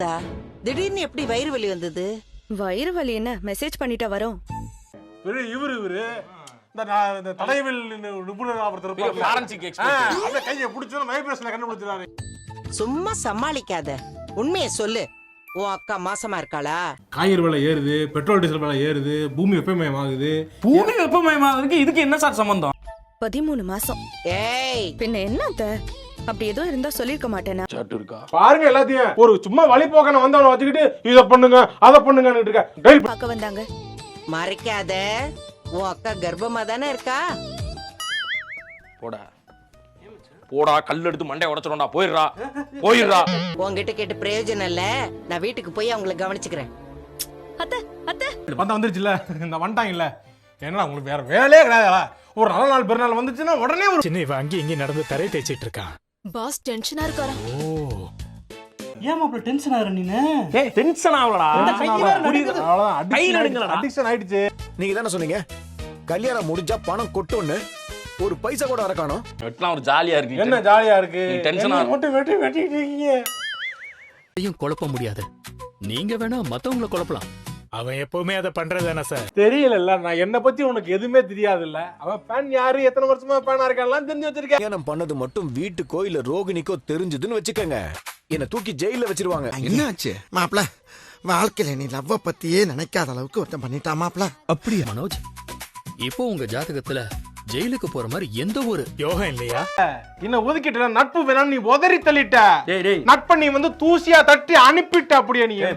திடீர்னு எப்படி வயிறு வலி வந்தது? வயிறு வலி என்ன மெசேஜ் பண்ணிட்டா வரும். இவரு இந்த தடயவில் நிபுணர் ஒருத்தர் ஃபாரன்சிக் எக்ஸ்பர்ட் அந்த கையை பிடிச்சா வைப்ரேஷனை கண்டுபிடிச்சாரு. சும்மா சமாளிக்காத, உண்மையை சொல்லு. உன் அக்கா மாசமா இருக்காளா? காய்கறி விலை ஏறுது, பெட்ரோல் டீசல் விலை ஏறுது, பூமி வெப்பமயமாகுது. பூமி வெப்பமயமாகிறதுக்கு இதுக்கு என்ன சார் சம்பந்தம்? 13 மாசம். ஏய், பின்ன என்ன அப்படி ஏதோ இருந்தா சொல்லிருக்க மாட்டேனா? சாட்டு இருக்கா பாருங்க எல்லாத்தையும் ஒரு சும்மா வழி போக்கன வந்தவன வச்சுக்கிட்டு இத பண்ணுங்க அத பண்ணுங்கன்னு இருக்க. டெய்லி பார்க்க வந்தாங்க. மறைக்காத, உன் அக்கா கர்ப்பமா தானே இருக்கா? போடா போடா, கல் எடுத்து மண்டைய உடைச்சிடும்டா. போயிடுறா. உன்கிட்ட கேட்டு பிரயோஜனம் இல்ல, நான் வீட்டுக்கு போய் அவங்கள கவனிச்சுக்கிறேன். அத்தை அத்தை வந்தா வந்துருச்சுல, இந்த வந்துட்டாங்கல்ல. என்னடா உங்களுக்கு வேற வேலையே கிடையாதா? ஒரு நல்ல நாள் பெருநாள் வந்துச்சுன்னா உடனே ஒரு சின்ன இவன் அங்கேயும் இங்கேயும் நடந்து தரையை தேய்ச்சிட்டு இருக்கான். பாஸ் டென்ஷனா இருக்காரா? ஏன் அப்படி டென்ஷன் ஆகுற நீனு? ஏய் டென்ஷன் ஆவலடா. அடிக்ஷன் ஆயிடுச்சு. நீங்க தானே சொன்னீங்க கல்யாணம் முடிஞ்சா பணம் கொட்டுன்னு, ஒரு பைசா கூட வர காணோம். வெட்டலாம் ஒரு ஜாலியா இருக்கு. என்ன ஜாலியா இருக்கு? நீ டென்ஷன் ஆகுற. மட்டும் வெட்டிட்டு இருக்கீங்க. குழப்ப முடியாது. நீங்க வேணா மத்தவங்களை குழப்பலாம். அவன் எப்பவுமே அதை பண்றதானே சார். தெரியல, நான் என்ன பத்தி உனக்கு எதுவுமே தெரியாது இல்ல. அவன் பேன் யாரு, எத்தனை வருஷமா பேனா இருக்கான்லாம் தெரிஞ்சு வச்சிருக்கேன். கல்யாணம் பண்ணது மட்டும் வீட்டுக்கோ இல்ல ரோகிணிக்கோ தெரிஞ்சதுன்னு வச்சுக்கோங்க, என்ன தூக்கி ஜெயில வச்சிருவாங்க. என்னாச்சு மாப்ள? வாழ்க்கையில நீ லவ்வ பத்தியே நினைக்காத அளவுக்கு ஒருத்தன் பண்ணிட்டா மாப்ள. அப்படியா மனோஜ்? இப்போ உங்க ஜாதகத்துல ஜெயிலுக்கு போற மாதிரி எந்த ஒரு யோகம் இல்லையா? என்ன ஒதுக்கிட்ட நட்பு வேணாம் நீ உதறி தள்ளிட்ட. டேய் டேய் நட்பை நீ தூசியா தட்டி அனுப்பிட்ட. அப்படியே நீ